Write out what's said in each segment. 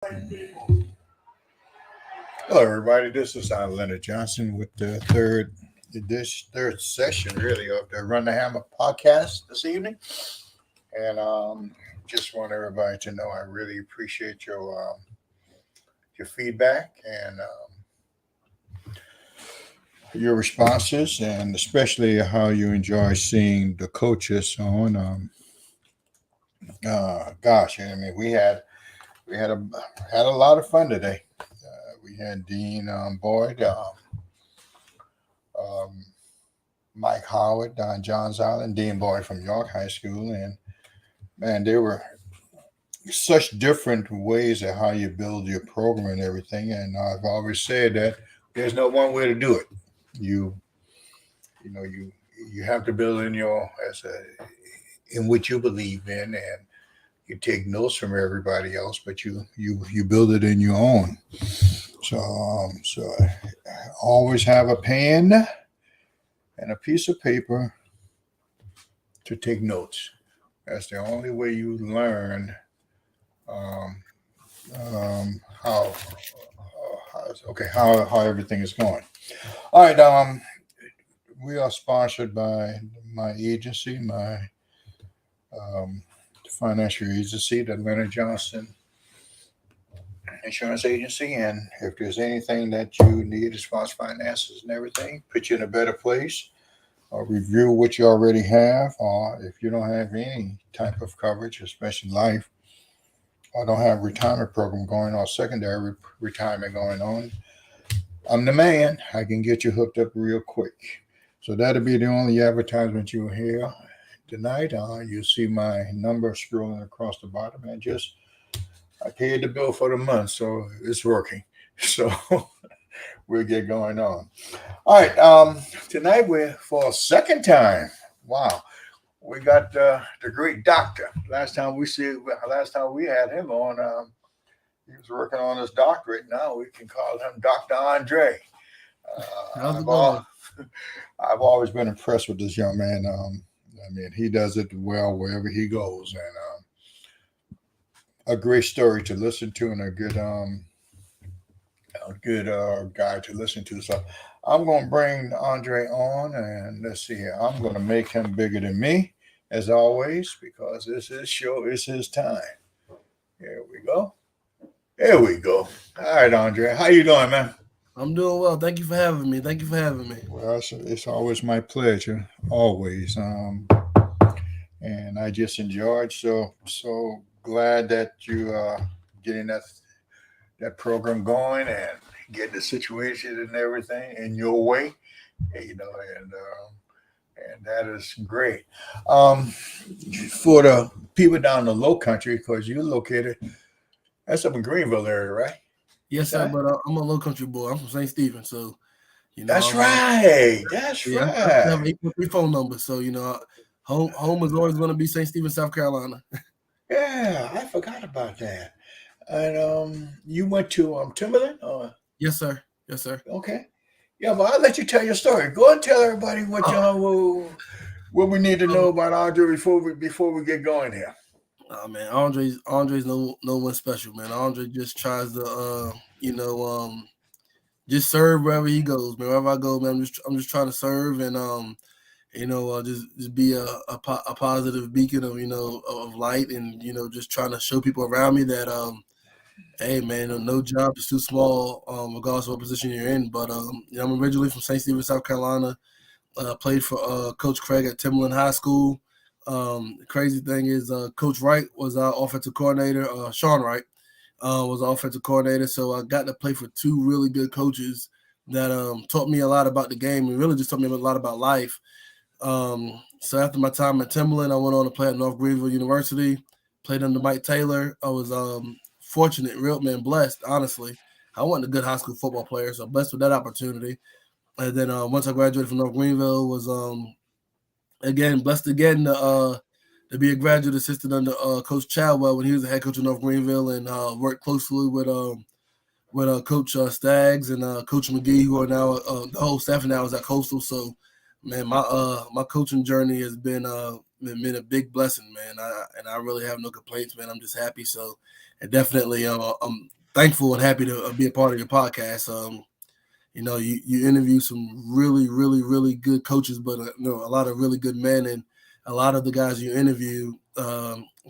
Hello, everybody. This is Leonard Johnson with the third session, really, of the Run the Hammer podcast this evening. And just want everybody to know I really appreciate your feedback and your responses, and especially how you enjoy seeing the coaches on. Gosh, I mean, we had a lot of fun today. We had Dean Boyd, um, Mike Howard, Don Johns Island, Dean Boyd from York High School, and man, they were such different ways of how you build your program and everything. And I've always said that there's no one way to do it. You you know you have to build in your as a in what you believe in, and you take notes from everybody else, but you build it in your own. So always have a pen and a piece of paper to take notes. That's the only way you learn um, how everything is going. All right, we are sponsored by my agency, my um, financial agency, the Leonard Johnson Insurance Agency. And if there's anything that you need as far as finances and everything, put you in a better place, or review what you already have, or if you don't have any type of coverage, especially life, or don't have a retirement program going or secondary retirement going on, I'm the man. I can get you hooked up real quick. So that'll be the only advertisement you'll hear tonight. You'll see my number scrolling across the bottom, and just I paid the bill for the month, so it's working. So we'll get going on. All right. Tonight we're for a second time. Wow. We got the great doctor. Last time we had him on, he was working on his doctorate. Now we can call him Dr. Andre. How's it I've going? all, I've always been impressed with this young man. I mean, he does it well wherever he goes, and a great story to listen to, and a good guy to listen to. So I'm going to bring Andre on, and let's see here. I'm going to make him bigger than me, as always, because it's his show. It's his time. Here we go. Here we go. All right, Andre. How you doing, man? I'm doing well. Thank you for having me. Thank you for having me. Well, it's always my pleasure. Always. And I just enjoyed. So glad that you getting that program going and getting the situation and everything in your way, you know, and that is great. Um, for the people down in the low country, because you're located, that's up in Greenville area, right? Yes, Is sir. that? But I'm a low country boy. I'm from St. Stephen, so That's I'm right. That's yeah. I still have right. an equal three phone number, so home is always going to be St. Stephen, South Carolina. Yeah, I forgot about that. And you went to Timberland? Yes, sir. Yes, sir. Okay. Yeah, but I'll let you tell your story. Go and tell everybody Oh, what we need to know um, about Andre before we get going here. oh man, Andre's no one special, man. Andre just tries to just serve wherever he goes, man. Wherever I go, man, I'm just trying to serve and just be a positive beacon of of light, and just trying to show people around me that hey man, no job is too small, regardless of what position you're in. But I'm originally from St. Stephen, South Carolina. Played for Coach Craig at Timberland High School. The crazy thing is, Coach Wright was our offensive coordinator. Sean Wright was our offensive coordinator, so I got to play for two really good coaches that taught me a lot about the game and really just taught me a lot about life. So after my time at Timberland, I went on to play at North Greenville University. Played under Mike Taylor. I was fortunate, real man, blessed. Honestly, I wasn't a good high school football player, so blessed with that opportunity. And then once I graduated from North Greenville, was again blessed again to be a graduate assistant under Coach Chadwell when he was the head coach of North Greenville, and worked closely with Coach Staggs and Coach McGee, who are now the whole staff now is at Coastal. So, man, my coaching journey has been a big blessing, man. And I really have no complaints, man. I'm just happy. So, definitely, I'm thankful and happy to be a part of your podcast. You interview some really, really, really good coaches, but a lot of really good men, and a lot of the guys you interview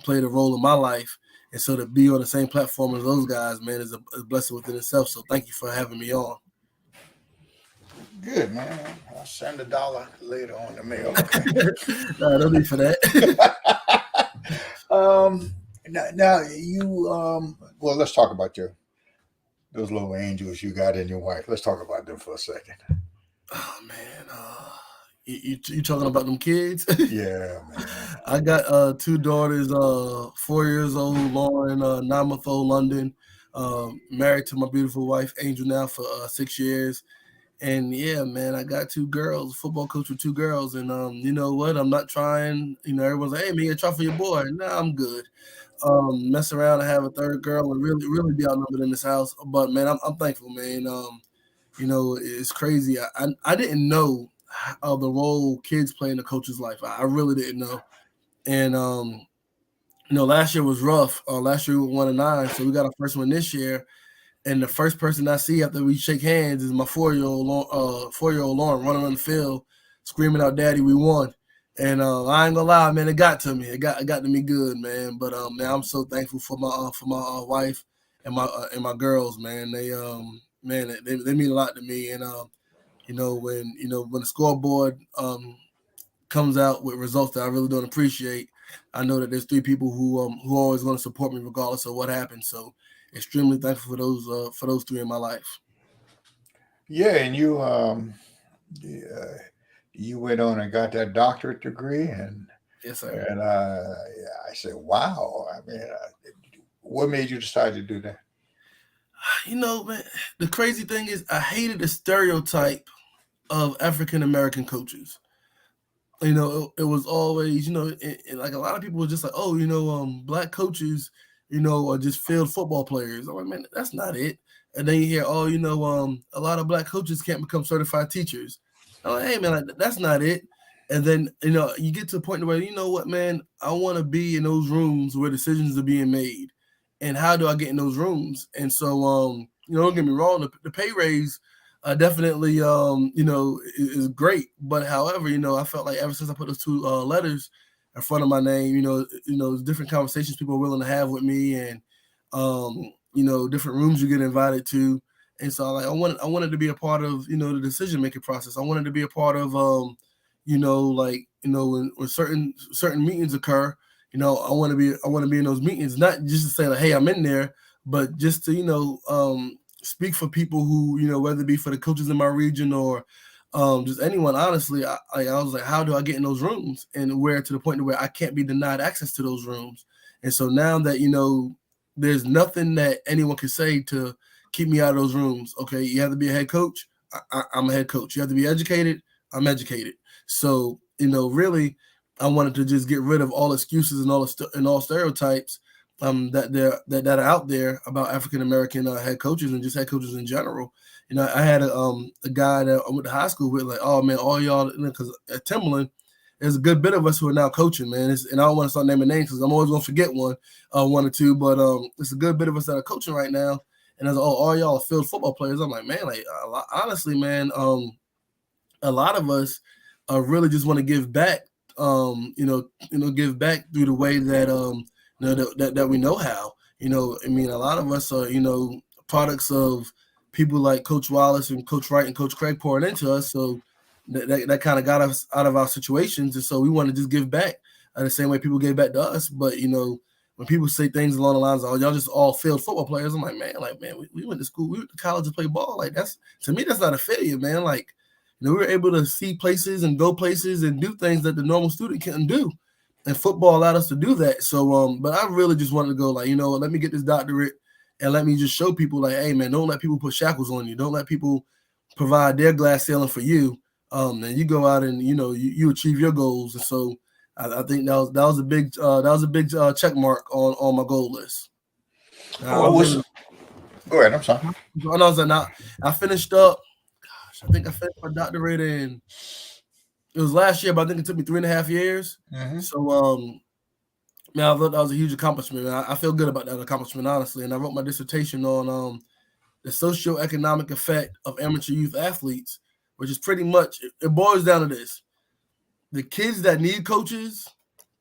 played a role in my life. And so to be on the same platform as those guys, man, is a blessing within itself. So thank you for having me on. Good, man. I'll send $1 later on the mail. Okay. No need for that. Now you well, let's talk about those little angels you got in your wife. Let's talk about them for a second. Oh man, you talking about them kids? Yeah, man. I got 2 daughters, 4 years old, Lauren, 9-month-old, London. Married to my beautiful wife, Angel, now for 6 years. And yeah, man, I got 2 girls, football coach with 2 girls. And you know what? I'm not trying, everyone's like, hey man, try for your boy. Nah, I'm good. Mess around and have a 3rd girl and really, really be outnumbered in this house. But man, I'm thankful, man. It's crazy. I didn't know the role kids play in a coach's life. I really didn't know. And last year was rough. Last year we won 1-9, so we got our first one this year. And the first person I see after we shake hands is my 4-year-old Lauren running on the field, screaming out, "Daddy, we won!" And I ain't gonna lie, man, it got to me. It got to me good, man. But man, I'm so thankful for my wife and my girls, man. They mean a lot to me. And when the scoreboard comes out with results that I really don't appreciate, I know that there's 3 people who are always going to support me regardless of what happens. So extremely thankful for those 3 in my life. Yeah, and you went on and got that doctorate degree, and Yes, sir. and I said, wow. I mean, what made you decide to do that? Man, the crazy thing is I hated the stereotype of African American coaches. It was always, like a lot of people were just like, oh, black coaches, are just field football players. I'm like, man, that's not it. And then you hear, oh, a lot of black coaches can't become certified teachers. I'm like, hey, man, that's not it. And then, you get to a point where, you know what, man, I want to be in those rooms where decisions are being made. And how do I get in those rooms? And so, don't get me wrong, the pay raise definitely, is great. But however, I felt like ever since I put those 2 letters in front of my name, different conversations people are willing to have with me, and different rooms you get invited to. And so I wanted to be a part of, the decision making process. I wanted to be a part of, when certain meetings occur, I want to be in those meetings, not just to say like, hey, I'm in there, but just to, speak for people who, whether it be for the coaches in my region or just anyone. Honestly, I was like, how do I get in those rooms? And where to the point where I can't be denied access to those rooms. And so now that, there's nothing that anyone can say to keep me out of those rooms. Okay, you have to be a head coach. I'm a head coach. You have to be educated. I'm educated. So, really, I wanted to just get rid of all excuses and all stereotypes that are out there about African American head coaches and just head coaches in general. I had a guy that I went to high school with, like, oh man, all y'all, because at Timberland, there's a good bit of us who are now coaching, man. And I don't want to start naming names because I'm always gonna forget one or 2, but it's a good bit of us that are coaching right now. And I was, oh, all y'all are field football players. I'm like, man, like honestly, man, a lot of us really just want to give back, give back through the way that that we know how. I mean, a lot of us are, products of people like Coach Wallace and Coach Wright and Coach Craig pouring into us. So that kind of got us out of our situations. And so we want to just give back the same way people gave back to us. But, when people say things along the lines of, oh, y'all just all failed football players, I'm like, man, we went to school, we went to college to play ball. Like, to me, that's not a failure, man. Like, we were able to see places and go places and do things that the normal student couldn't do. And football allowed us to do that. So, but I really just wanted to go, like, let me get this doctorate and let me just show people, like, hey, man, don't let people put shackles on you. Don't let people provide their glass ceiling for you. And you go out and, you achieve your goals. And so I think that was a big check mark on my goal list. Go ahead. I'm sorry. I finished up. Gosh, I think I finished my doctorate in. It was last year, but I think it took me 3.5 years. Mm-hmm. So Man, I thought that was a huge accomplishment. Man. I feel good about that accomplishment, honestly. And I wrote my dissertation on the socio-economic effect of amateur youth athletes, which is pretty much, it boils down to this: the kids that need coaches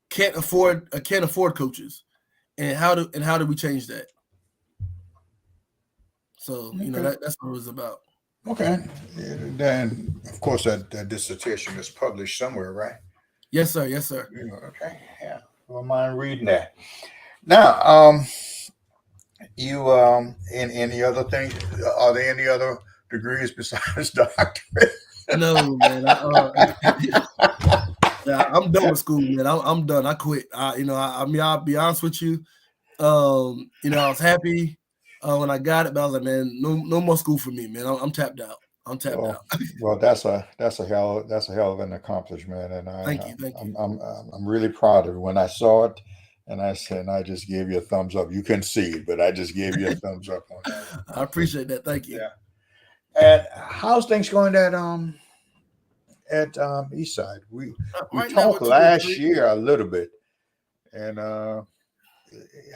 can't afford coaches, and how do we change that? So Okay. that's what it was about. Okay. Then, of course, that dissertation is published somewhere, right? Yes, sir. Yes, sir. Okay. Yeah. Don't mind reading that. Now, you in any other thing? Are there any other degrees besides doctorate? No, man. Yeah, I'm done with school, man. I'm done. I quit. I mean, I'll be honest with you. I was happy when I got it, but I was like, man, no more school for me, man. I'm tapped out. I'm tapped Well, out. well, that's a hell of an accomplishment, and Thank you. I'm really proud of it. When I saw it, and I said, I just gave you a thumbs up. You couldn't see it, but I just gave you a thumbs up on that one. I appreciate that. Thank you. Yeah. And how's things going at Eastside? We Right now, talked we're 2-3. last year a little bit, and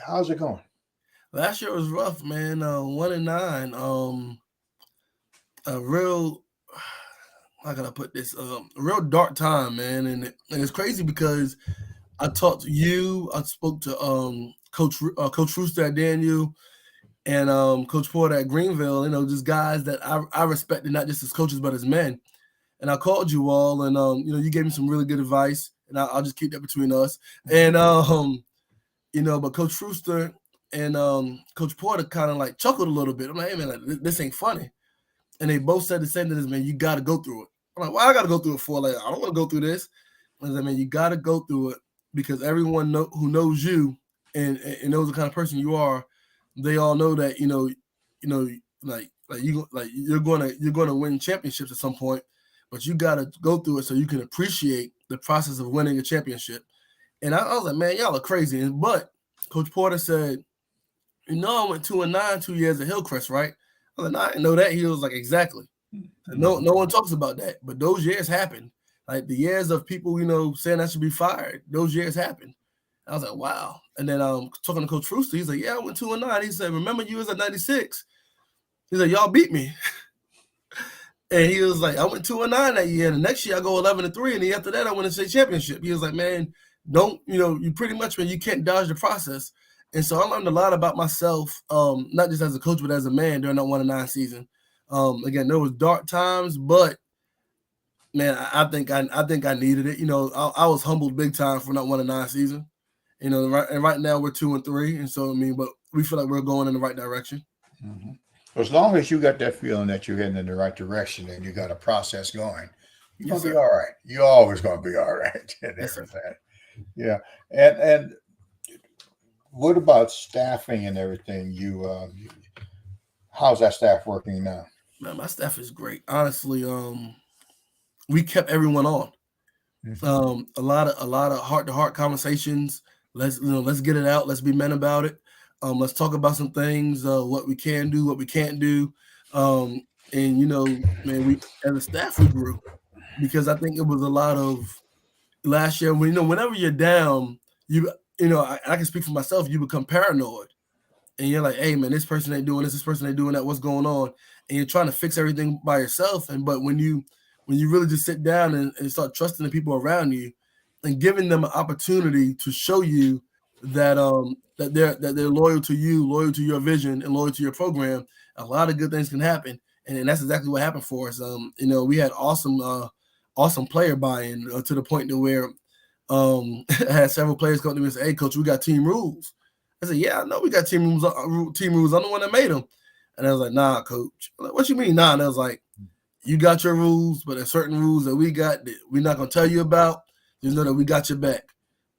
how's it going? Last year was rough, man. 1-9. A real, how can I put this? A real dark time, man. And it's crazy because I talked to you. I spoke to Coach Rooster at Daniel and Coach Porter at Greenville. Just guys that I respected not just as coaches but as men. And I called you all, and you gave me some really good advice, and I'll just keep that between us. And but Coach Rooster and Coach Porter kind of like chuckled a little bit. I'm like, hey man, like, this ain't funny. And they both said the same thing, man. You got to go through it. I'm like, well, I got to go through it for? Like, I don't want to go through this. I said, man, you got to go through it because everyone who knows you and knows the kind of person you are, they all know that you're gonna win championships at some point, but you got to go through it so you can appreciate the process of winning a championship. And I was like, man, y'all are crazy. But Coach Porter said, I went 2-9 2 years at Hillcrest, right? I was like, nah, I didn't know that. He was like, exactly. No one talks about that, but those years happened. Like the years of people, saying I should be fired. Those years happened. I was like, wow. And then talking to Coach Rooster, he's like, yeah, I went 2-9. He said, remember you was at 96. He's like, y'all beat me. And he was like, I went 2-9 that year. And the next year I go 11-3. And then after that, I went to state championship. He was like, man, you pretty much, man, you can't dodge the process. And so I learned a lot about myself, not just as a coach, but as a man during that 1-9 season. Again, there was dark times, but man, I think I needed it. I was humbled big time from that 1-9 season. Right now we're 2-3, and so but we feel like we're going in the right direction. Mm-hmm. As long as you got that feeling that you're heading in the right direction and you got a process going, you're gonna be all right. You're always gonna be all right and everything. Yeah, and what about staffing and everything? How's that staff working now? Man, my staff is great. Honestly, we kept everyone on. A lot of heart-to-heart conversations. Let's get it out. Let's be men about it. Let's talk about some things, what we can do, what we can't do. And man, we as a staff we grew because I think it was a lot of last year whenever you're down, I can speak for myself, you become paranoid. And you're like, hey man, this person ain't doing this person ain't doing that, what's going on? And you're trying to fix everything by yourself. But when you really just sit down and start trusting the people around you and giving them an opportunity to show you that they're loyal to you, loyal to your vision, and loyal to your program, a lot of good things can happen. And that's exactly what happened for us. We had awesome player buy-in to the point to where I had several players come to me and say, hey coach, we got team rules. I said, yeah, I know we got team rules. I'm the one that made them. And I was like, nah, coach. I'm like, what you mean, nah? And I was like, you got your rules, but there's certain rules that we got that we're not going to tell you about. Just know that we got your back.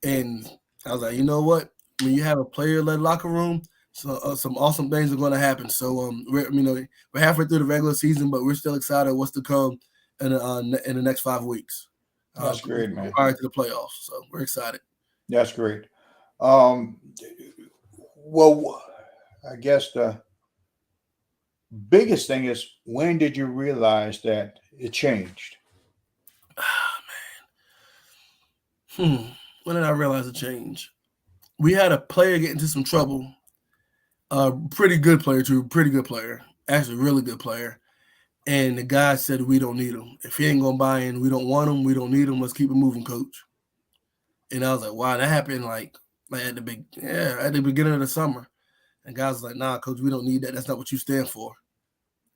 And I was like, you know what? When you have a player-led locker room, so some awesome things are going to happen. So we're halfway through the regular season, but we're still excited what's to come in the next 5 weeks. That's great, man. Prior to the playoffs, so we're excited. That's great. Well, I guess the biggest thing is, when did you realize that it changed? Man. When did I realize it changed? we had a player get into some trouble. Pretty good player too. Pretty good player. Actually, really good player. And the guy said, we don't need him. If he ain't going to buy in, we don't want him. We don't need him. Let's keep it moving, coach. And I was like, wow, that happened like at the beginning of the summer. And guys was like, nah, coach, we don't need that. That's not what you stand for.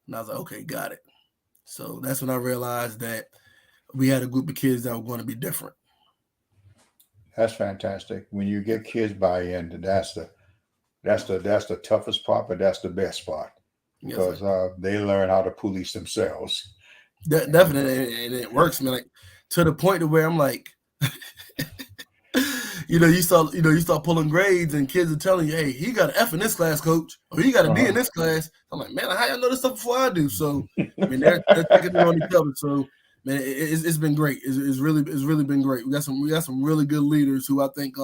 And I was like, okay, got it. So that's when I realized that we had a group of kids that were going to be different. That's fantastic. When you get kids buy in, that's the toughest part, but that's the best part. Because they learn how to police themselves. Definitely, and it works, man. Like to the point to where I'm like, you start pulling grades, and kids are telling you, "Hey, he got an F in this class, coach, or he got a D in this class." I'm like, man, how y'all know this stuff before I do? So, I mean, they're taking it on each other. So, man, it's been great. It's really been great. We got some really good leaders who I think,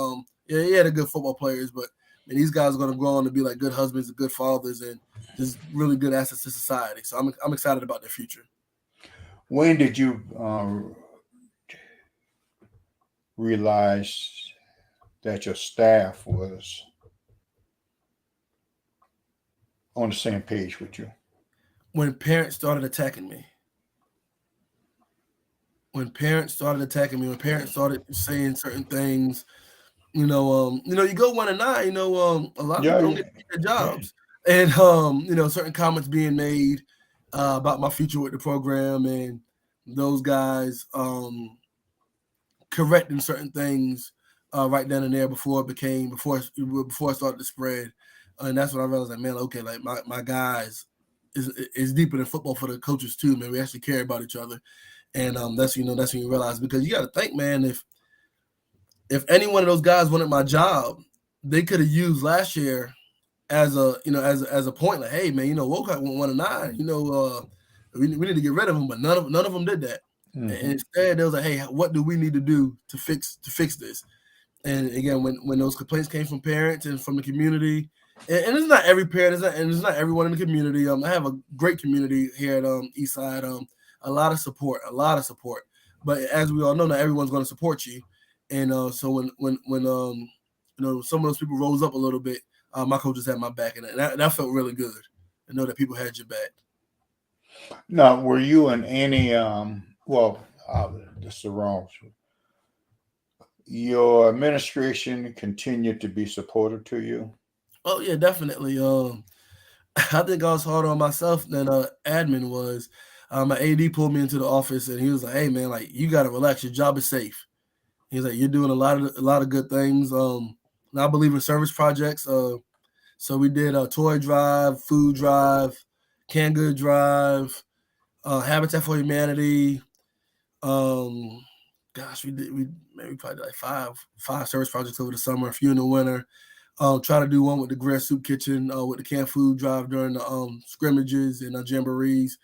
they're good football players, but and these guys are going to grow on to be like good husbands and good fathers and just really good assets to society. So I'm excited about their future. When did you realize that your staff was on the same page with you? When parents started attacking me. When parents started saying certain things, you go 1-9, a lot of people don't get their jobs. And certain comments being made about my future with the program, and those guys correcting certain things right then and there before it started to spread. And that's when I realized, like, man, okay, like my guys is deeper than football for the coaches too, man. We actually care about each other. And that's when you realize, because you got to think, man, if any one of those guys wanted my job, they could have used last year as a point, like, hey, man, Woolcock went 1-9, we need to get rid of him, but none of them did that. Mm-hmm. And instead, they was like, hey, what do we need to do to fix this? And again, when those complaints came from parents and from the community, and it's not every parent, it's not everyone in the community. I have a great community here at Eastside. A lot of support. But as we all know, not everyone's going to support you. And so when some of those people rose up a little bit, my coaches had my back, and that felt really good to know that people had your back. Now, were you in any that's the wrong. Your administration continued to be supportive to you? Oh yeah, definitely. I think I was harder on myself than admin was. My AD pulled me into the office, and he was like, "Hey man, like, you got to relax. Your job is safe." He's like, "You're doing a lot of good things." And I believe in service projects. So we did a toy drive, food drive, canned good drive, Habitat for Humanity. We probably did like five service projects over the summer, a few in the winter. Try to do one with the Grant Soup Kitchen, with the canned food drive during the scrimmages and jamborees.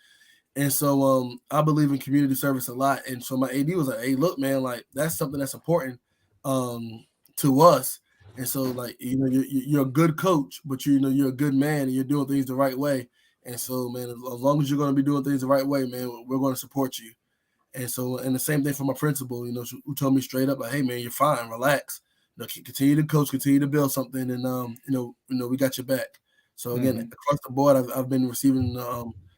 And so I believe in community service a lot. And so my AD was like, hey, look, man, like, that's something that's important to us. And so, like, you're a good coach, but you're a good man, and you're doing things the right way. And so, man, as long as you're going to be doing things the right way, man, we're going to support you. And so, and the same thing for my principal, who told me straight up, like, hey, man, you're fine, relax. Continue to coach, continue to build something, and we got your back. So again, across the board, I've been receiving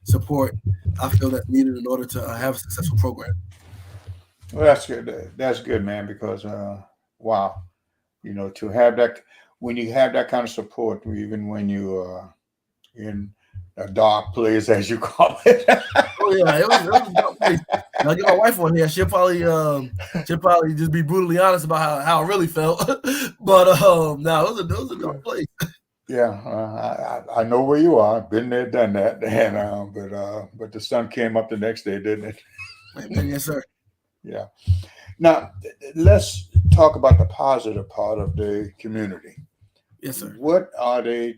support I feel that's needed in order to have a successful program. Well, that's good. That's good, man, because wow, to have that, when you have that kind of support, even when you are in a dark place, as you call it. Oh yeah, it was a dark place. I'll get my wife on here. She'll probably just be brutally honest about how I really felt. But no, it was a dark place. Yeah, I know where you are. Been there, done that. And but the sun came up the next day, didn't it? Yes, sir. Yeah. Now let's talk about the positive part of the community. Yes, sir. What are they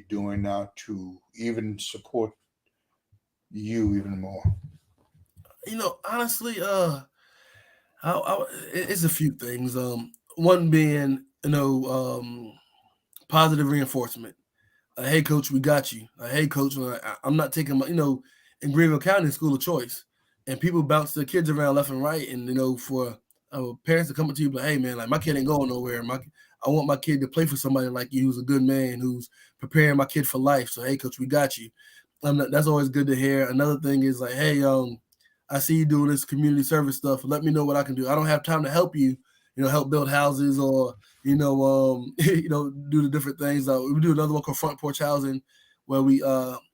doing now to even support you even more? Honestly, it's a few things. One being, positive reinforcement. Hey, coach, we got you. Hey, coach, I'm not taking my, in Greenville County, school of choice, and people bounce their kids around left and right, and for parents to come up to you like, hey man, like my kid ain't going nowhere. I want my kid to play for somebody like you, who's a good man, who's preparing my kid for life. So hey, coach, we got you. That's always good to hear. Another thing is like, hey, I see you doing this community service stuff. Let me know what I can do. I don't have time to help you, help build houses or do the different things. We do another one called front porch housing, where we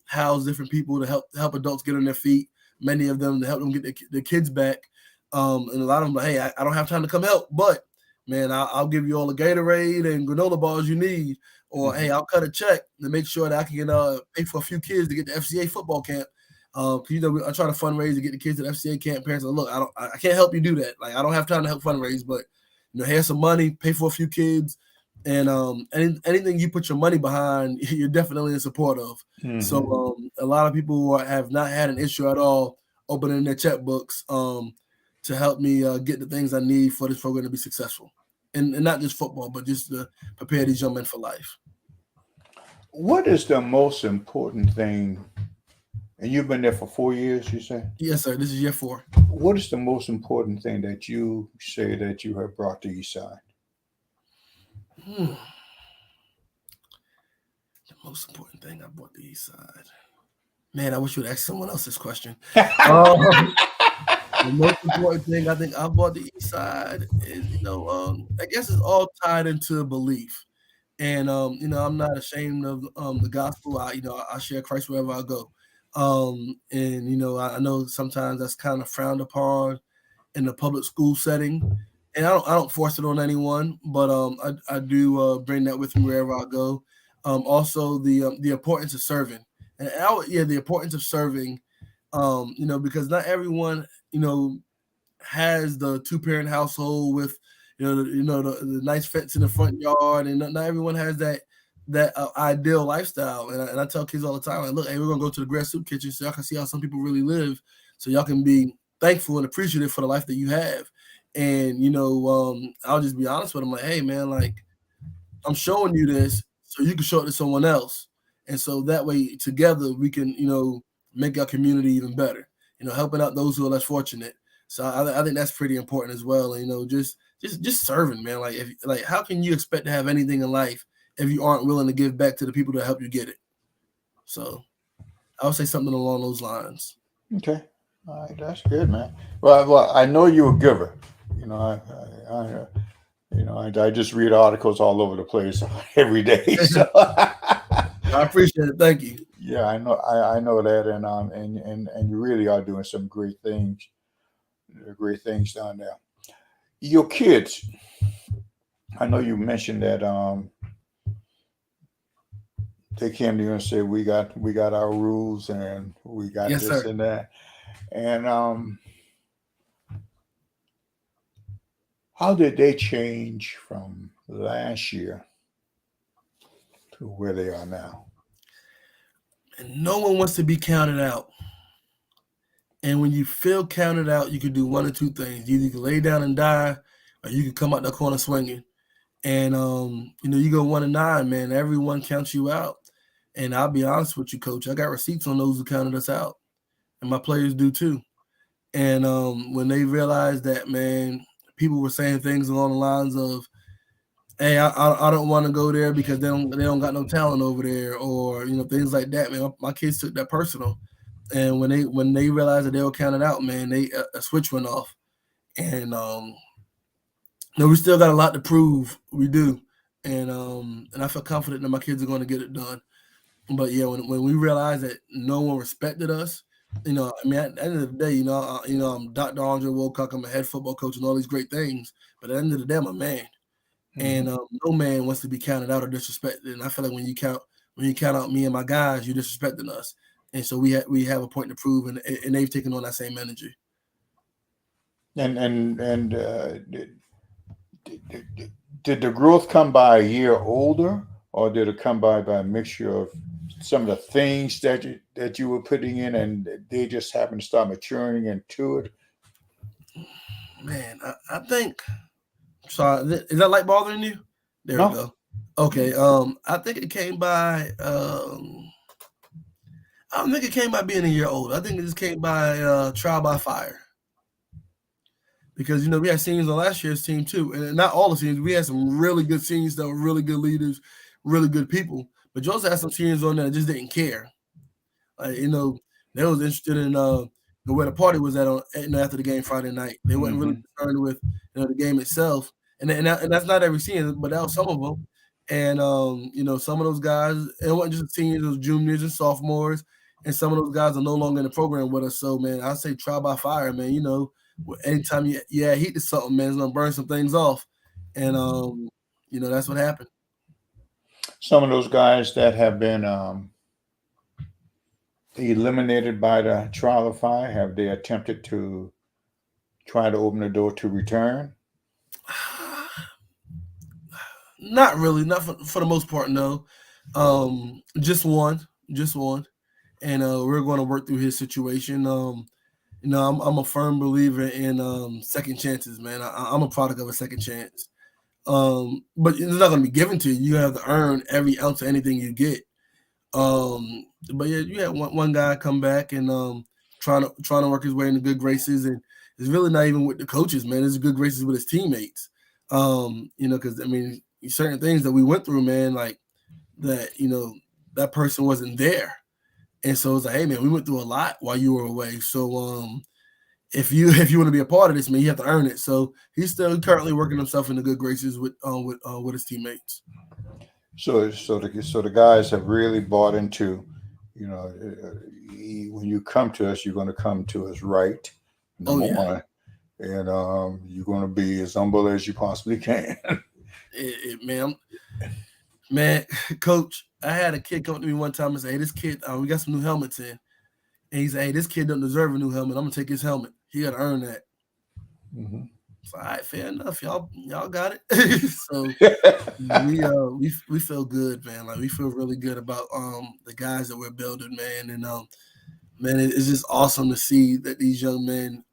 house different people to help adults get on their feet. Many of them to help them get their kids back. And a lot of them, like, hey, I don't have time to come help, but man, I'll give you all the Gatorade and granola bars you need. Or, hey, I'll cut a check to make sure that I can pay for a few kids to get to FCA football camp. I try to fundraise to get the kids to the FCA camp. Parents are like, look, I can't help you do that. Like, I don't have time to help fundraise, but here's some money, pay for a few kids, and anything you put your money behind, you're definitely in support of. Mm-hmm. So a lot of people have not had an issue at all opening their checkbooks to help me get the things I need for this program to be successful. And not just football, but just to prepare these young men for life. What is the most important thing? And you've been there for 4 years, you say? Yes, sir. This is year 4. What is the most important thing that you say that you have brought to Eastside? The most important thing I brought to Eastside. Man, I wish you would ask someone else this question. The most important thing I think I brought to Eastside is, I guess it's all tied into belief. And, I'm not ashamed of the gospel. I share Christ wherever I go. I know sometimes that's kind of frowned upon in the public school setting. And I don't force it on anyone, but I do bring that with me wherever I go. Also, the importance of serving. And the importance of serving, because not everyone, has the 2-parent household with, the nice fence in the front yard, and not everyone has that ideal lifestyle. And I tell kids all the time, like, look, hey, we're gonna go to the grass soup kitchen so y'all can see how some people really live, so y'all can be thankful and appreciative for the life that you have. And I'll just be honest with them, like, hey man, like, I'm showing you this so you can show it to someone else, and so that way together we can make our community even better. Helping out those who are less fortunate. So I think that's pretty important as well. And, just serving, man. Like how can you expect to have anything in life if you aren't willing to give back to the people that help you get it? So I would say something along those lines. Okay. All right, that's good, man. Well, I know you're a giver. I just read articles all over the place every day. So. I appreciate it. Thank you. Yeah, I know that, and you really are doing some great things down there. Your kids, I know you mentioned that they came to you and said we got our rules and we got yes, this sir. and that, and how did they change from last year to where they are now? And no one wants to be counted out. And when you feel counted out, you can do one or two things. Either you can lay down and die, or you can come out the corner swinging. And, you go 1-9, man. Everyone counts you out. And I'll be honest with you, Coach. I got receipts on those who counted us out. And my players do too. And when they realized that, man, people were saying things along the lines of, hey, I don't want to go there because they don't got no talent over there, or things like that, man. My kids took that personal, and when they realized that they were counted out, man, they a switch went off, and we still got a lot to prove. We do, and I feel confident that my kids are going to get it done. But yeah, when we realized that no one respected us, at the end of the day, I'm Dr. Andre Woolcock, I'm a head football coach and all these great things, but at the end of the day, I'm a man. And no man wants to be counted out or disrespected. And I feel like when you count out me and my guys, you're disrespecting us. And so we have a point to prove, and they've taken on that same energy. And did the growth come by a year older, or did it come by a mixture of some of the things that you were putting in, and they just happened to start maturing into it? Man, I think. So is that light bothering you? There we go. Okay. I think it came by. I don't think it came by being a year old. I think it just came by trial by fire. because we had seniors on last year's team too, and not all the seniors. We had some really good seniors that were really good leaders, really good people. But you also had some seniors on there that just didn't care. They was interested in where the party was at on after the game Friday night. They wasn't really concerned with the game itself, and that's not every senior, but that was some of them. And some of those guys, it wasn't just seniors, it was juniors and sophomores, and some of those guys are no longer in the program with us. So man, I say try by fire, man. Anytime you add heat to something, man, it's gonna burn some things off, and that's what happened. Some of those guys that have been eliminated by the trial of fire, have they attempted to try to open the door to return? Not really, not for the most part, no. Just one, and we're going to work through his situation. I'm a firm believer in second chances, man. I'm a product of a second chance. But it's not going to be given to you. You have to earn every ounce of anything you get. But yeah, you had one guy come back and trying to work his way into good graces, and it's really not even with the coaches, man. It's good graces with his teammates. Because certain things that we went through, man, like that, that person wasn't there, and so it's like, hey, man, we went through a lot while you were away. So if you want to be a part of this, man, you have to earn it. So he's still currently working himself into good graces with his teammates. So the guys have really bought into, when you come to us, you're going to come to us right. Number one, and you're going to be as humble as you possibly can. Man, Coach, I had a kid come to me one time and say, "Hey, this kid, we got some new helmets in," and he said, "Hey, this kid doesn't deserve a new helmet. I'm gonna take his helmet. He got to earn that." Mm-hmm. So, all right, fair enough. Y'all got it. So we feel good, man. Like we feel really good about the guys that we're building, man. And man, it's just awesome to see that these young men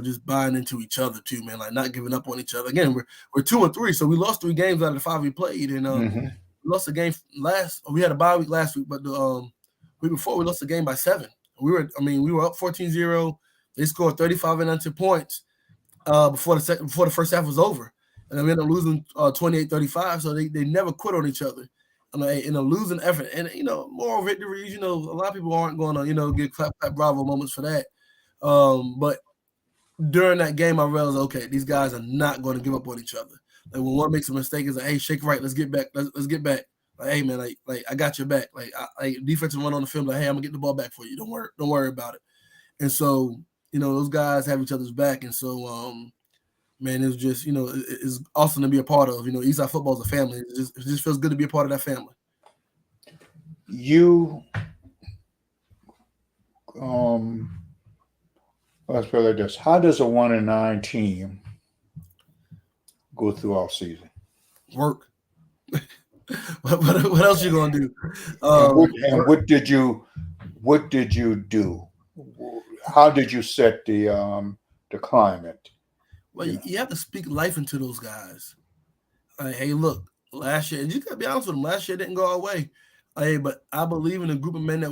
just buying into each other too, man. Like not giving up on each other. Again, we're 2-3, so we lost 3 games out of the 5 we played, and we lost a game we had a bye week last week, but the week before we lost the game by 7. We were up 14-0. They scored 35 and under points before the first half was over, and then we ended up losing 28-35. So they never quit on each other. In a losing effort, and moral victories. A lot of people aren't going to get clap bravo moments for that. But during that game, I realized, okay, these guys are not going to give up on each other. Like when one makes a mistake, it's like, hey, shake right, let's get back, let's get back. Like, hey man, like I got your back. Like defensive run on the film, like, hey, I'm gonna get the ball back for you. Don't worry about it. And so those guys have each other's back, and so man, it was just it's awesome to be a part of. Eastside football is a family. It just feels good to be a part of that family. Let's put it like this: how does a 1-9 team go through all season? Work. What else you gonna do? What did you do? How did you set the climate? Well, you have to speak life into those guys. Like, hey, look, last year, and you gotta be honest with them. Last year didn't go our way. Hey, but I believe in a group of men that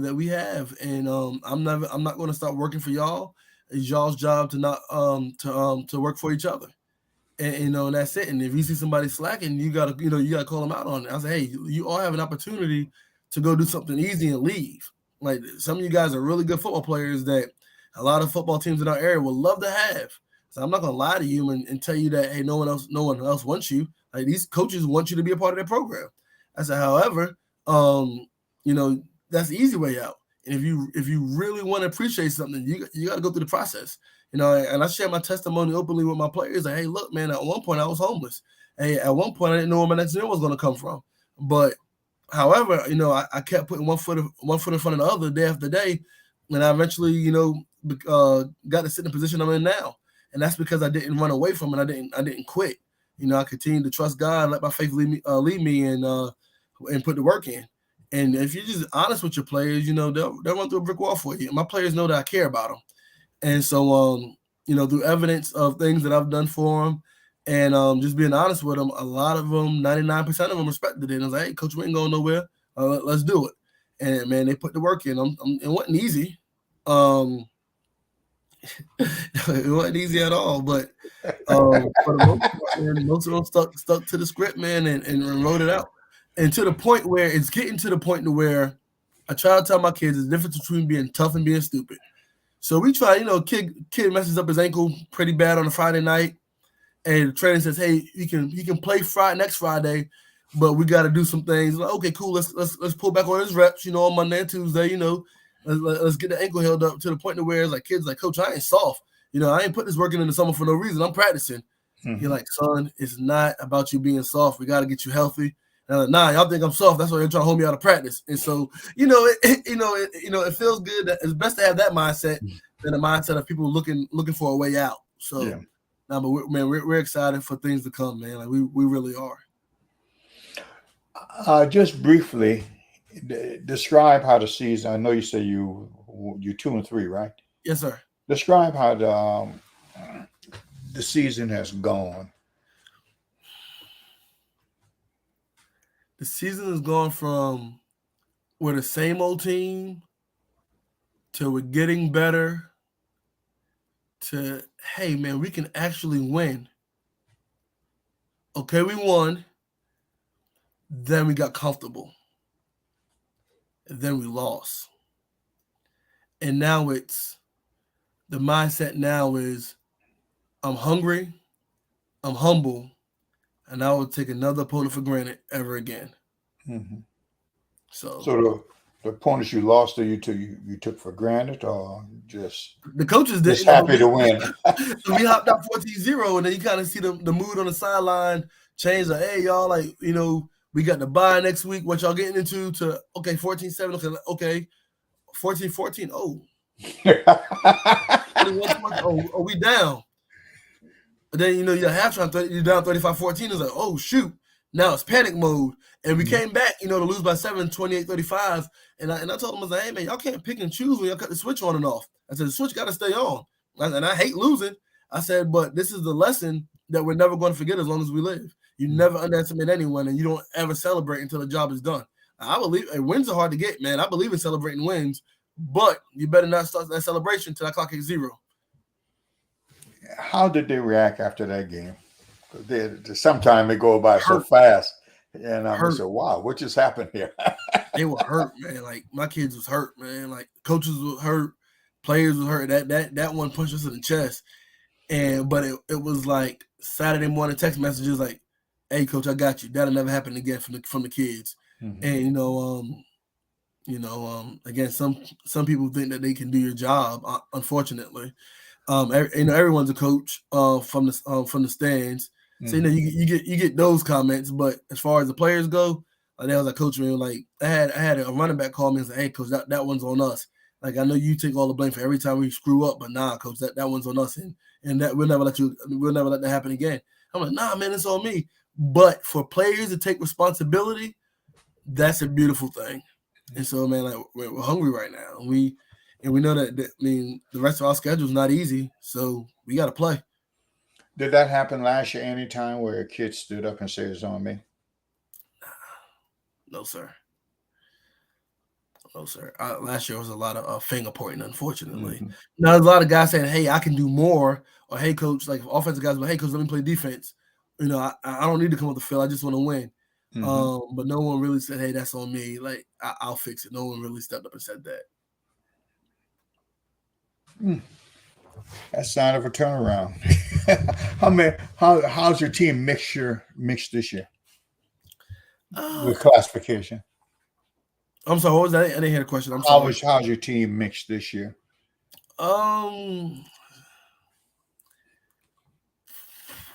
that we have, and I'm not going to stop working for y'all. It's y'all's job to not to work for each other, and and that's it. And if you see somebody slacking, you gotta call them out on it. I say, hey, you all have an opportunity to go do something easy and leave. Like some of you guys are really good football players that a lot of football teams in our area would love to have. So I'm not gonna lie to you and tell you that, hey, no one else wants you. Like these coaches want you to be a part of their program. I said, however, that's the easy way out. And if you really want to appreciate something, you got to go through the process. And I share my testimony openly with my players. Like, hey, look, man, at one point I was homeless. Hey, at one point I didn't know where my next meal was going to come from. But however, I kept putting one foot in front of the other day after day, and I eventually, got to sit in the position I'm in now. And that's because I didn't run away from it. I didn't quit. I continued to trust God, let my faith lead me, and put the work in. And if you're just honest with your players, they'll run through a brick wall for you. And my players know that I care about them. And so, through evidence of things that I've done for them and just being honest with them, a lot of them, 99% of them respected it. And I was like, hey, coach, we ain't going nowhere. Let's do it. And, man, they put the work in. It wasn't easy. It wasn't easy at all, but for the most part, man, most of them stuck to the script, man, and wrote it out. And to the point where it's getting to the point to where I try to tell my kids the difference between being tough and being stupid. So we try, kid messes up his ankle pretty bad on a Friday night, and the trainer says, "Hey, he can play next Friday, but we got to do some things." Like, okay, cool. Let's pull back on his reps, on Monday and Tuesday. Let's get the ankle held up to the point to where it's like kids like, "Coach, I ain't soft. I ain't put this work in the summer for no reason. I'm practicing." Mm-hmm. You're like, "Son, it's not about you being soft. We got to get you healthy." And I'm like, "Nah, y'all think I'm soft. That's why you're trying to hold me out of practice." And so, it feels good. It's best to have that mindset than the mindset of people looking for a way out. So, Yeah. but we're excited for things to come, man. Like we really are. Just briefly, describe how the season. I know you say you're 2-3, right? Yes, sir. Describe how the season has gone. The season has gone from we're the same old team to we're getting better to, hey, man, we can actually win. Okay, we won. Then we got comfortable. And then we lost. And now the mindset now is I'm hungry, I'm humble, and I will take another opponent for granted ever again. Mm-hmm. So the opponents you lost to, you took for granted, or just the coaches did. Just happy to win. We hopped out 14-0, and then you kind of see the mood on the sideline change. Like, hey, y'all, like, we got the bye next week. What y'all getting into? To okay, 14-7. Okay, 14-14. Oh, 21-20. Oh, we down. But then you're halftime. You're down 35-14. It's like, oh shoot. Now it's panic mode. And we came back, to lose by 7, 28-35. And I told them, I was like, hey, man, y'all can't pick and choose when y'all cut the switch on and off. I said, the switch got to stay on. And I hate losing. I said, but this is the lesson that we're never going to forget as long as we live. You never underestimate anyone, and you don't ever celebrate until the job is done. I believe wins are hard to get, man. I believe in celebrating wins, but you better not start that celebration until that clock hits 0. How did they react after that game? Sometimes they go by so fast. And I said, wow, what just happened here? They were hurt, man. Like, my kids was hurt, man. Like, coaches were hurt, players were hurt. That one punched us in the chest. But it was like Saturday morning text messages like, hey, coach, I got you. That'll never happen again from the kids. Mm-hmm. And, again, some people think that they can do your job, unfortunately. Everyone's a coach from the stands. So you get those comments, but as far as the players go, they was like, coach, man, like I had a running back call me and say, hey, coach, that one's on us. Like, I know you take all the blame for every time we screw up, but nah, coach, that one's on us, and that we'll never let that happen again. I'm like, nah, man, it's on me. But for players to take responsibility, that's a beautiful thing. And so, man, like we're hungry right now. We know that the rest of our schedule is not easy, so we got to play. Did that happen last year any time where a kid stood up and said it's on me? No, sir. No, sir. Last year was a lot of finger pointing, unfortunately. Mm-hmm. Now, there's a lot of guys saying, hey, I can do more, or hey, coach, like offensive guys, but hey, coach, let me play defense. I don't need to come off the field. I just want to win. Mm-hmm. But no one really said, hey, that's on me. Like, I'll fix it. No one really stepped up and said that. That's a sign of a turnaround. How's your team mixed this year with classification? I'm sorry, what was that? I didn't hear the question. I'm sorry. How's your team mixed this year?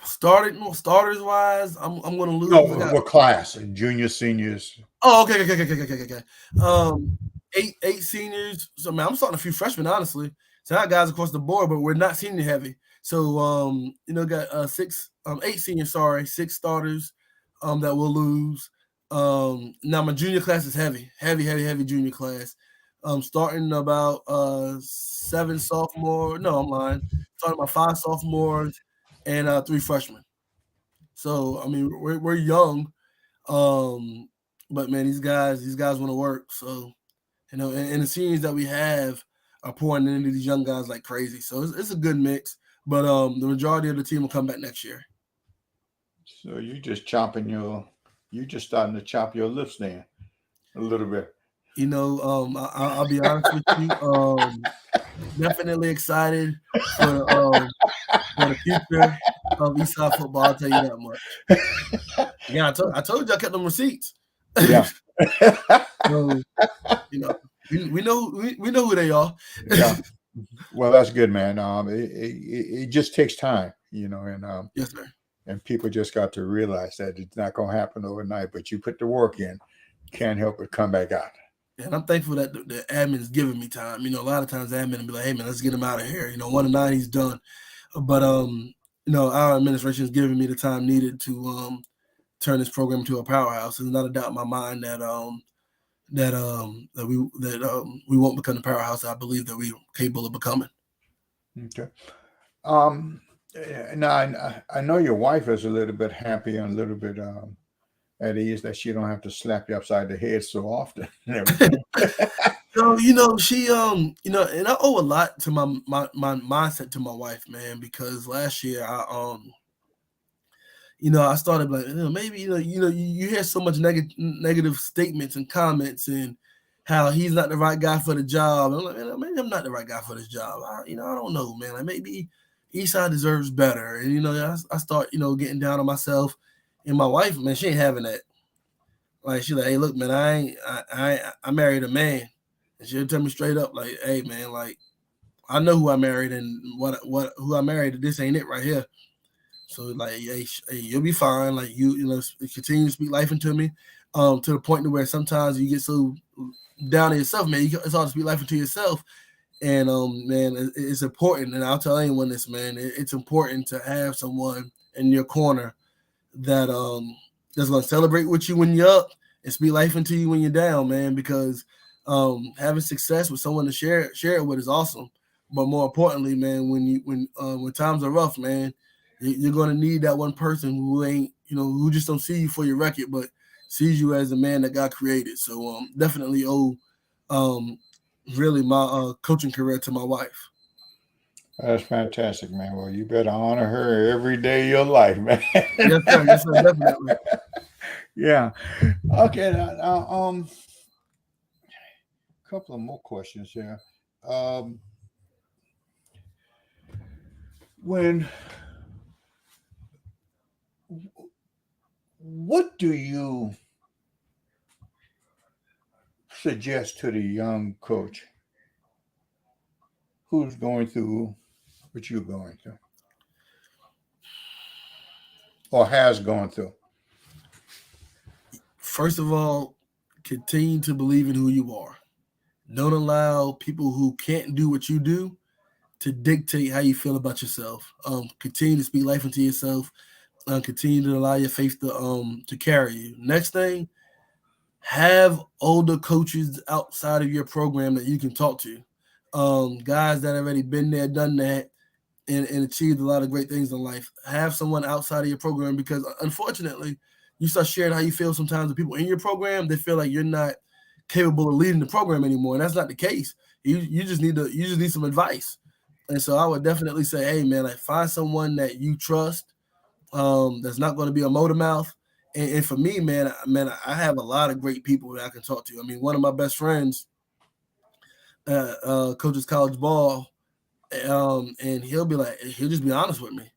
Starters wise, I'm going to lose. No, what class? Juniors, seniors. Oh, okay. 8 seniors. So, man, I'm starting a few freshmen, honestly. So I got guys across the board, but we're not senior heavy. So, got 8 seniors, 6 starters that we'll lose. Now my junior class is heavy junior class. Starting about 7 sophomores. No, I'm lying. Starting about 5 sophomores and 3 freshmen. So, I mean, we're young. But man, these guys want to work. So, and the seniors that we have pouring into these young guys like crazy. So it's a good mix. But the majority of the team will come back next year. So you just starting to chop your lips then a little bit. I'll be honest with you. Definitely excited for the future of Eastside football. I'll tell you that much. Yeah, I told you I kept them receipts. Yeah. So, we know who they are. Yeah. Well, that's good, man. It just takes time, and Yes, sir. and people just got to realize that it's not going to happen overnight. But you put the work in, can't help but come back out. And I'm thankful that the admin is giving me time. A lot of times the admin will be like, "Hey, man, let's get him out of here." 1-9, he's done. But our administration is giving me the time needed to turn this program into a powerhouse. There's not a doubt in my mind that we won't become the powerhouse I believe that we're capable of becoming. Okay. Now I know your wife is a little bit happy and a little bit at ease that she don't have to slap you upside the head so often and everything. So, she and I owe a lot to my mindset to my wife, man, because last year I started like, maybe you hear so much negative statements and comments and how he's not the right guy for the job. I'm like, man, maybe I'm not the right guy for this job. I don't know, man. Like maybe Eastside deserves better. And I start getting down on myself. And my wife, man, she ain't having that. Like she's like, hey, look, man, I married a man, and she'll tell me straight up, like, hey, man, like I know who I married and who I married. This ain't it right here. So like, hey, you'll be fine. Like you continue to speak life into me, to the point where sometimes you get so down on yourself, man. It's hard to speak life into yourself, and man, it's important. And I'll tell anyone this, man. It's important to have someone in your corner that that's gonna celebrate with you when you're up and speak life into you when you're down, man. Because having success with someone to share it with is awesome. But more importantly, man, when times are rough, man, you're going to need that one person who ain't, who just don't see you for your record, but sees you as the man that God created. So definitely owe really my coaching career to my wife. That's fantastic, man. Well, you better honor her every day of your life, man. Yes, sir. Yes, sir. Definitely. Yeah. Okay. A couple of more questions here. What do you suggest to the young coach who's going through what you're going through or has gone through? First of all, continue to believe in who you are. Don't allow people who can't do what you do to dictate how you feel about yourself. Continue to speak life into yourself. Continue to allow your faith to carry you. Next thing, have older coaches outside of your program that you can talk to. Guys that already been there, done that, and achieved a lot of great things in life. Have someone outside of your program, because unfortunately, you start sharing how you feel sometimes with people in your program. They feel like you're not capable of leading the program anymore, and that's not the case. You just need some advice. And so I would definitely say, hey, man, like find someone that you trust, that's not going to be a motor mouth. And for me, man, I have a lot of great people that I can talk to. I mean, one of my best friends coaches college ball, and he'll just be honest with me.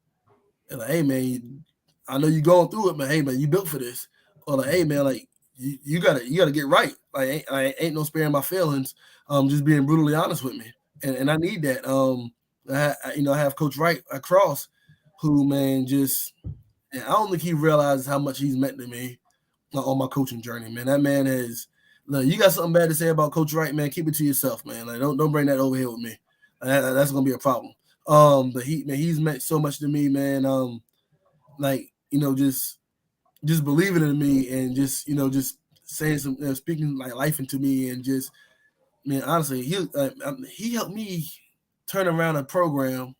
And like, hey, man, I know you're going through it, but hey, man, you built for this. Or like, hey, man, like you gotta get right. Like, I ain't no sparing my feelings. Just being brutally honest with me, and I need that. I have Coach Wright across, who, man, I don't think he realizes how much he's meant to me on my coaching journey, man. That man is. Look, you got something bad to say about Coach Wright, man, keep it to yourself, man. Like, don't bring that over here with me. That's gonna be a problem. But he's meant so much to me, man. Just believing in me and just saying some, speaking like life into me, and just, man, honestly, he helped me turn around a program.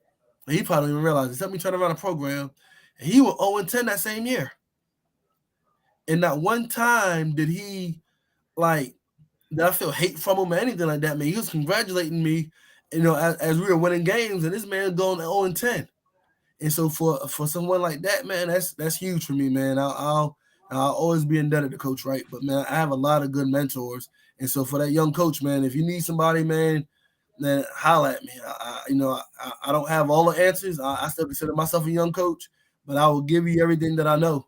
He probably didn't even realize it. Helped me turn around a program, and he was 0-10 that same year. And not one time did he did I feel hate from him or anything like that, man. He was congratulating me as we were winning games, and this man going 0-10. And so for someone like that, man, that's huge for me, man. I'll always be indebted to Coach Wright, but man, I have a lot of good mentors, and so for that young coach, man, if you need somebody, man, then holla at me. I don't have all the answers. I still consider myself a young coach, but I will give you everything that I know,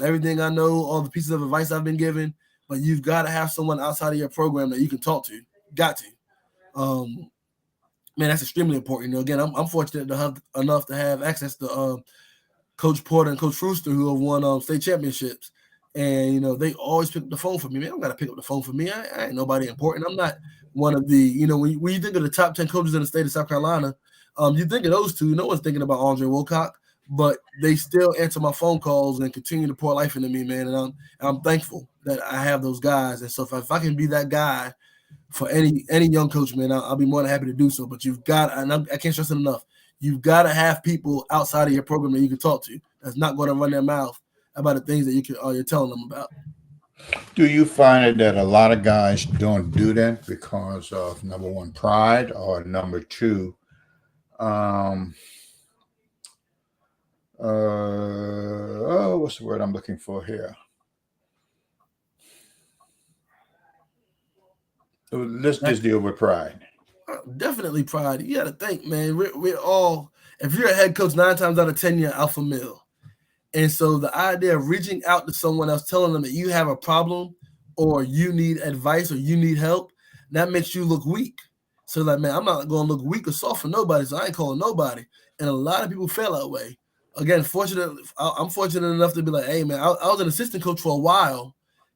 everything I know, all the pieces of advice I've been given. But you've got to have someone outside of your program that you can talk to. Got to. Man, that's extremely important. Again, I'm fortunate to have enough to have access to Coach Porter and Coach Brewster, who have won state championships. And, they always pick up the phone for me. Man, I don't got to pick up the phone for me. I ain't nobody important. I'm not one of the, when you think of the top 10 coaches in the state of South Carolina, you think of those two. No one's thinking about Andre Woolcock, but they still answer my phone calls and continue to pour life into me, man. And I'm thankful that I have those guys. And so if I can be that guy for any young coach, man, I'll be more than happy to do so. But you've got, and I can't stress it enough, you've got to have people outside of your program that you can talk to that's not going to run their mouth about the things that you're telling them about. Do you find that a lot of guys don't do that because of, number one, pride, or number two, what's the word I'm looking for here? Let's just deal with pride. Definitely pride. You got to think, man. We're all, if you're a head coach, 9 times out of 10, you're alpha male. And so the idea of reaching out to someone else, telling them that you have a problem or you need advice or you need help, that makes you look weak. So like, man, I'm not going to look weak or soft for nobody, so I ain't calling nobody. And a lot of people feel that way. Again, I'm fortunate enough to be like, hey, man, I was an assistant coach for a while.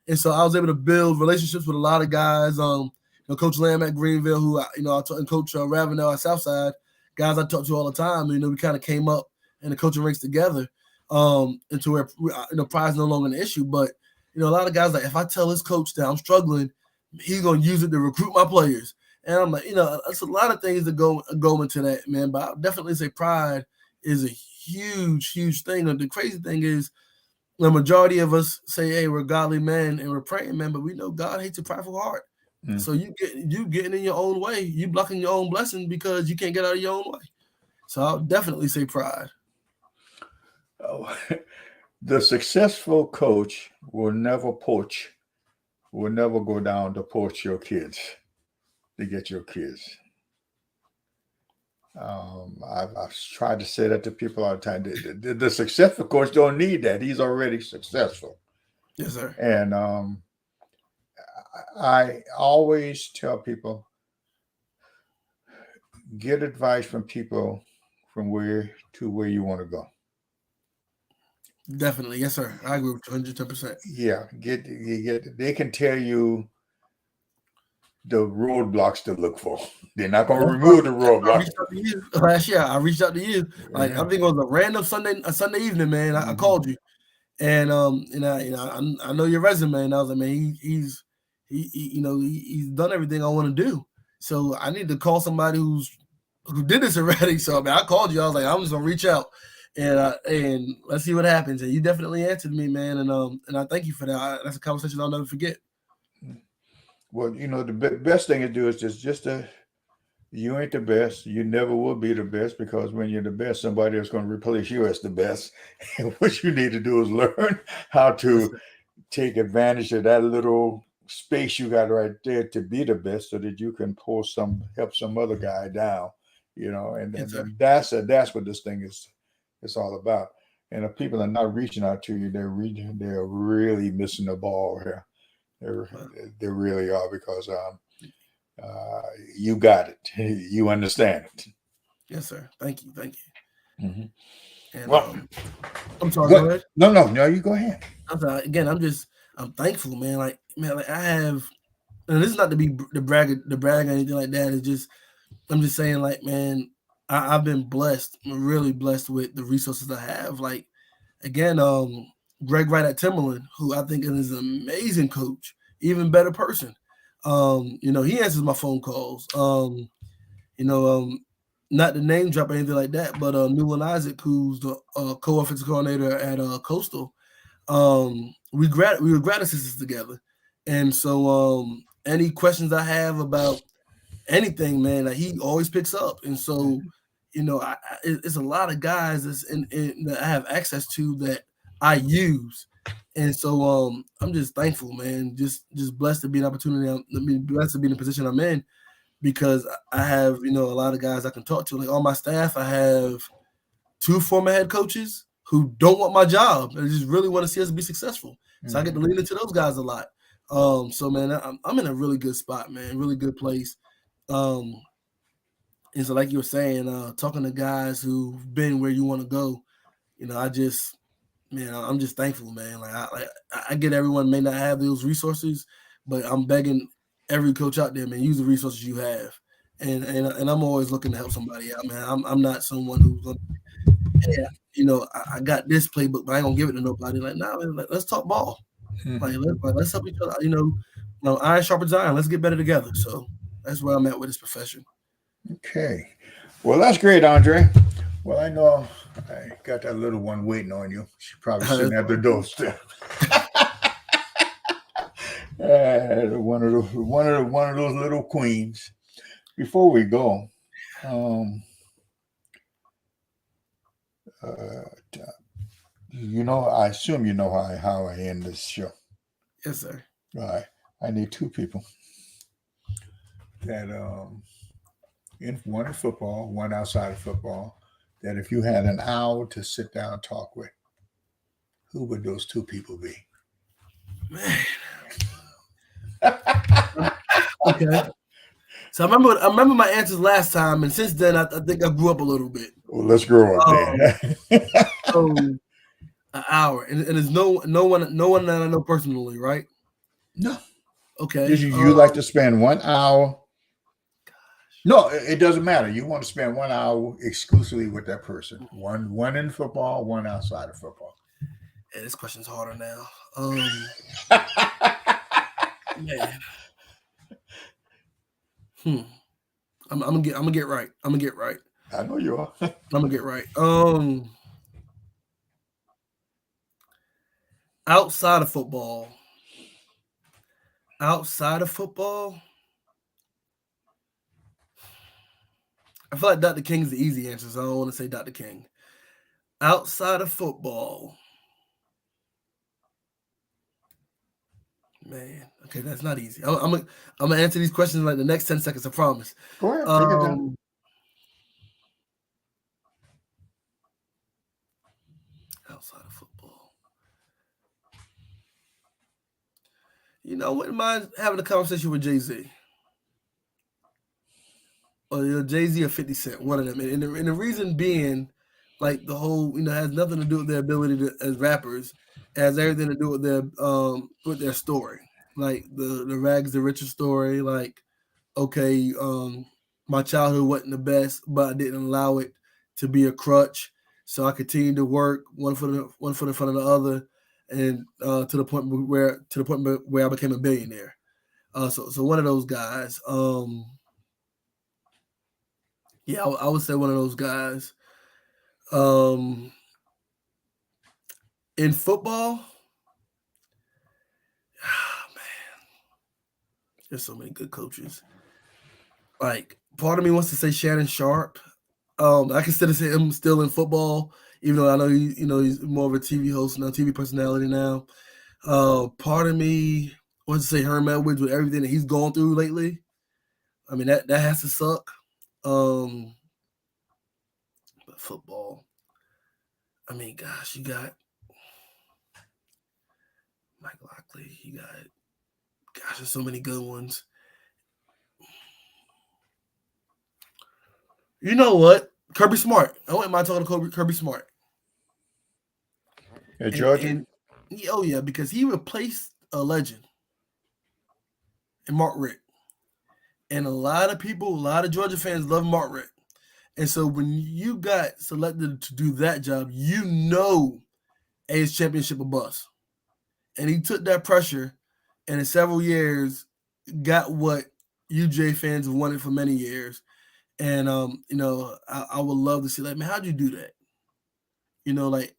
And so I was able to build relationships with a lot of guys. Coach Lamb at Greenville, who I taught, and Coach Ravenel at Southside, guys I talk to all the time. We kind of came up in the coaching ranks together. Into where pride is no longer an issue, but a lot of guys like, if I tell this coach that I'm struggling, he's gonna use it to recruit my players, and I'm like, that's a lot of things that go into that, man. But I'll definitely say pride is a huge thing. And the crazy thing is, the majority of us say, hey, we're godly men and we're praying, man, but we know God hates a prideful heart. So you getting in your own way, you blocking your own blessing because you can't get out of your own way. So I'll definitely say pride. Oh, the successful coach will never go down to poach your kids to get your kids. I've tried to say that to people all the time. The successful coach don't need that. He's already successful. Yes, sir. And I always tell people, get advice from people from where you want to go. Definitely. Yes, sir. I agree with 110%. Yeah. They can tell you the roadblocks to look for. They're not going to remove the roadblocks. Last year, I reached out to you. Like, I think it was a random Sunday evening, man. I called you. And I know your resume, and I was like, man, he's done everything I want to do. So I need to call somebody who did this already. So I called you. I was like, I'm just gonna reach out and let's see what happens. And you definitely answered me, man. And I thank you for that. That's a conversation I'll never forget. Well, the best thing to do is just you ain't the best. You never will be the best, because when you're the best, somebody else going to replace you as the best. And what you need to do is learn how to take advantage of that little space you got right there to be the best, so that you can help some other guy down, and that's what this thing is. It's all about. And if people are not reaching out to you, they're really missing the ball here. They really are, because you got it. You understand it. Yes, sir. Thank you. Mm-hmm. And, I'm sorry. Go ahead. No, you go ahead. I'm sorry. Again, I'm thankful, man. Like I have, and this is not to be the brag or anything like that. It's just, I'm just saying, like, man, I've been blessed. I'm really blessed with the resources I have. Like, again, Greg Wright at Timberland, who I think is an amazing coach, even better person. He answers my phone calls. Not the name drop or anything like that, but Newland Isaac, who's the co-offensive coordinator at Coastal. We were grad assistants together, and so any questions I have about anything, man, like he always picks up. And so, it's a lot of guys that's that I have access to that I use. And so I'm just thankful, man. Just blessed to be an opportunity. Blessed to be in the position I'm in because I have, a lot of guys I can talk to. Like on my staff, I have 2 former head coaches who don't want my job and just really want to see us be successful. So I get to lean into those guys a lot. So man, I'm in a really good spot, man. Really good place. And so, like you were saying, talking to guys who've been where you want to go, I'm just thankful, man. I get everyone may not have those resources, but I'm begging every coach out there, man, use the resources you have. And I'm always looking to help somebody out, man. I'm not someone who's gonna, hey, I got this playbook, but I ain't gonna give it to nobody. Like, nah, man, let's talk ball. Let's help each other. Iron sharpens iron. Let's get better together. So that's where I'm at with this profession. Okay. Well, that's great, Andre. Well, I know I got that little one waiting on you. She's probably sitting at the doorstep. One of those little queens. Before we go, I assume you know how I end this show. Yes, sir. All right. I need 2 people that one in football, one outside of football, that if you had an hour to sit down and talk with, who would those 2 people be? Man. Okay. So I remember my answers last time, and since then I think I grew up a little bit. Well, let's grow up then. So an hour, and there's no one that I know personally, right? No. Okay. You like to spend 1 hour? No, it doesn't matter. You want to spend 1 hour exclusively with that person. One in football, one outside of football. Yeah, this question's harder now. Man. I'm gonna get right. I'm gonna get right. I know you are. I'm gonna get right. Outside of football. I feel like Dr. King's the easy answer, so I don't want to say Dr. King. Outside of football, man. Okay, that's not easy. I'm gonna answer these questions in like the next 10 seconds. I promise. Go ahead. Take it down. Outside of football, I wouldn't mind having a conversation with Jay-Z. Or Jay-Z or 50 Cent, one of them. And the reason being, like the whole, has nothing to do with their ability to, as rappers. It has everything to do with their story. Like the rags to riches story. Like, okay, my childhood wasn't the best, but I didn't allow it to be a crutch. So I continued to work one foot in front of the other, and to the point where I became a billionaire. So one of those guys. Yeah, I would say one of those guys. In football, man, there's so many good coaches. Like, part of me wants to say Shannon Sharp. I consider him still in football, even though I know he's more of a TV host now, TV personality now. Part of me wants to say Herm Edwards with everything that he's gone through lately. I mean, that has to suck. But football, I mean, gosh, you got Mike Lockley. You got, gosh, there's so many good ones. You know what? Kirby Smart. I wouldn't mind talking to Kirby Smart. At Georgia? Oh, yeah, because he replaced a legend in Mark Richt. And a lot of Georgia fans love Mark Richt. And so when you got selected to do that job, A's championship a bust. And he took that pressure and in several years got what UJ fans have wanted for many years. And, I would love to see, like, man, how'd you do that? Like,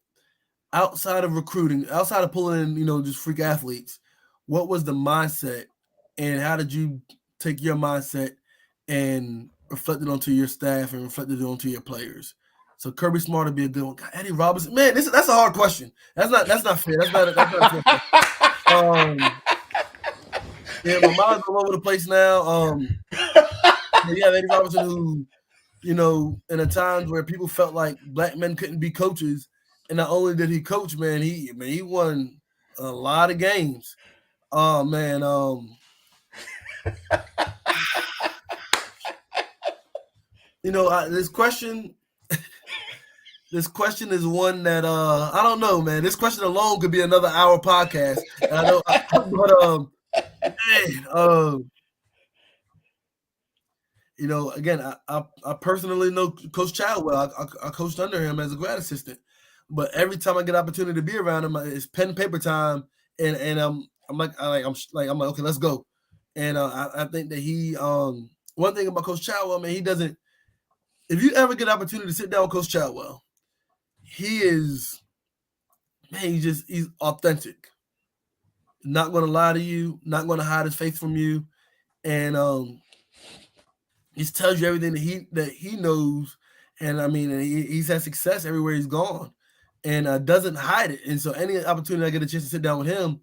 outside of recruiting, outside of pulling in, just freak athletes, what was the mindset and how did you take your mindset and reflected onto your staff and reflected onto your players. So Kirby Smart would be a good one. God, Eddie Robinson, man, that's a hard question. That's not fair. That's not a fair question. Yeah, my mind's all over the place now. Yeah, Eddie Robinson, who, in the times where people felt like black men couldn't be coaches, and not only did he coach, man, he won a lot of games. Oh man, this question is one that I don't know, man. This question alone could be another hour podcast. And I know, but again, I personally know Coach Chadwell. I coached under him as a grad assistant, but every time I get an opportunity to be around him, it's pen and paper time, and I'm like, okay, let's go. And I think that he one thing about Coach Chadwell, man, he doesn't. If you ever get an opportunity to sit down with Coach Chadwell, he is, man, he's authentic. Not going to lie to you, not going to hide his face from you, and he tells you everything that he knows, and I mean, he's had success everywhere he's gone, and doesn't hide it. And so, any opportunity I get a chance to sit down with him,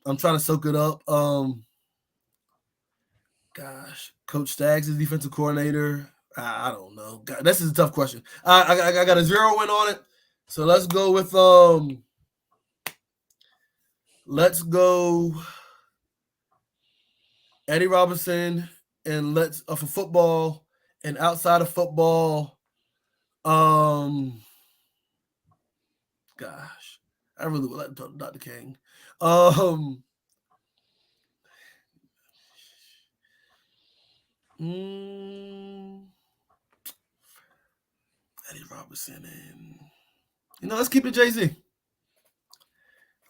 I'm trying to soak it up. Gosh, Coach Staggs is defensive coordinator. I don't know. God, this is a tough question. I got a 0 win on it, so let's go with let's go Eddie Robinson, and let's for football, and outside of football, gosh, I really would like to talk to Dr. King. Eddie Robinson, and let's keep it Jay-Z.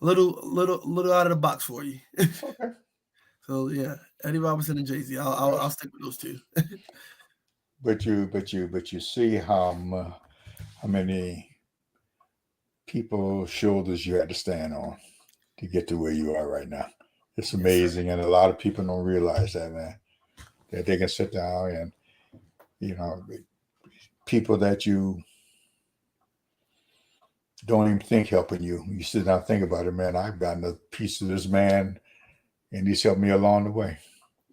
A little out of the box for you. Okay. So yeah, Eddie Robinson and Jay-Z. I'll stick with those two. But you see how many people's shoulders you had to stand on to get to where you are right now. It's amazing, and a lot of people don't realize that, man. That they can sit down and people that you don't even think helping you. You sit down and think about it, man. I've gotten a piece of this man, and he's helped me along the way.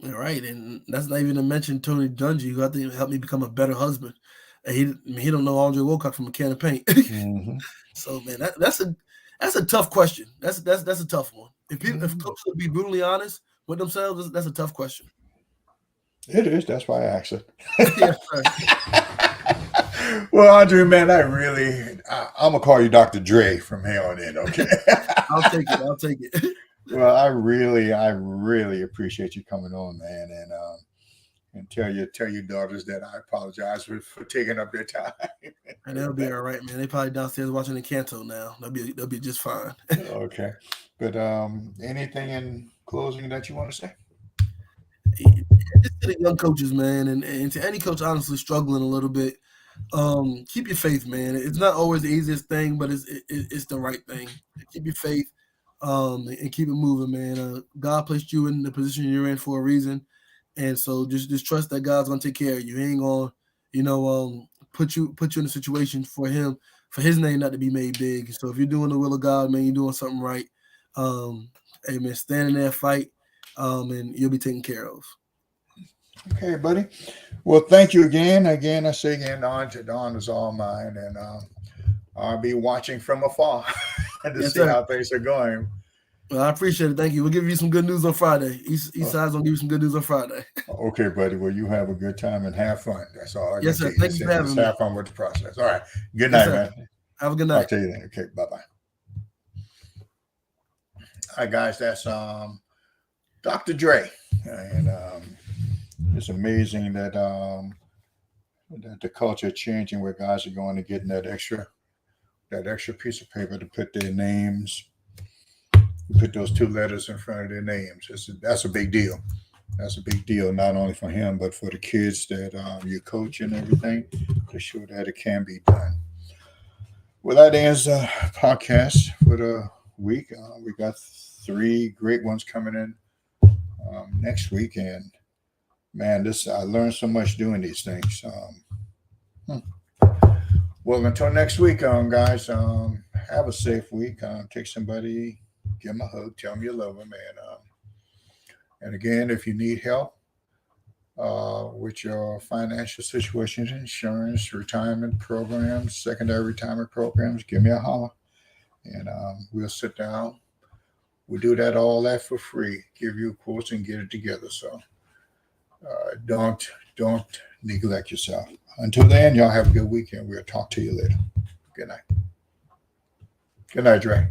All right, and that's not even to mention Tony Dungy, who I think helped me become a better husband. And he don't know Andre Woolcock from a can of paint. Mm-hmm. So man, that's a tough question. That's a tough one. If coaches would be brutally honest with themselves, that's a tough question. It is. That's why I asked it. Yes, well, Andre, man, I'm gonna call you Dr. Dre from here on in. Okay. I'll take it. Well, I really appreciate you coming on, man, and tell your daughters that I apologize for taking up their time. And they'll be all right, man. They probably downstairs watching the Canto now. They'll be just fine. Okay, but anything in closing that you want to say? Just to the young coaches, man, and to any coach honestly struggling a little bit, keep your faith, man. It's not always the easiest thing, but it's the right thing. Keep your faith. And keep it moving, man. God placed you in the position you're in for a reason, and so just trust that God's gonna take care of you. He ain't gonna, put you in a situation for His name not to be made big. So if you're doing the will of God, man, you're doing something right. Hey, man, stand in there, fight, and you'll be taken care of. Okay, buddy. Well, thank you again. Again, I say again, Dawn is all mine, and I'll be watching from afar to see how things are going. Well, I appreciate it. Thank you. We'll give you some good news on Friday. Eastside's gonna give you some good news on Friday. Okay, buddy. Well, you have a good time and have fun. That's all I can say. Thank you for having me. Have fun with the process. All right. Good night, man. Have a good night. I'll tell you then. Okay, bye-bye. All right, guys. That's Dr. Dre. And it's amazing that the culture is changing, where guys are going to getting that extra piece of paper to put their names. You put those 2 letters in front of their names. That's a big deal. That's a big deal, not only for him, but for the kids that you coach and everything, to show that it can be done. Well, that ends the podcast for the week. We got 3 great ones coming in next week, and man, I learned so much doing these things. Well, until next week, guys, have a safe week. Take somebody, give them a hug, tell them you love them, and again, if you need help with your financial situations, insurance, retirement programs, secondary retirement programs, give me a holler, and we'll sit down. We do all that for free. Give you quotes and get it together. So don't neglect yourself. Until then, y'all have a good weekend. We'll talk to you later. Good night. Good night, Dre.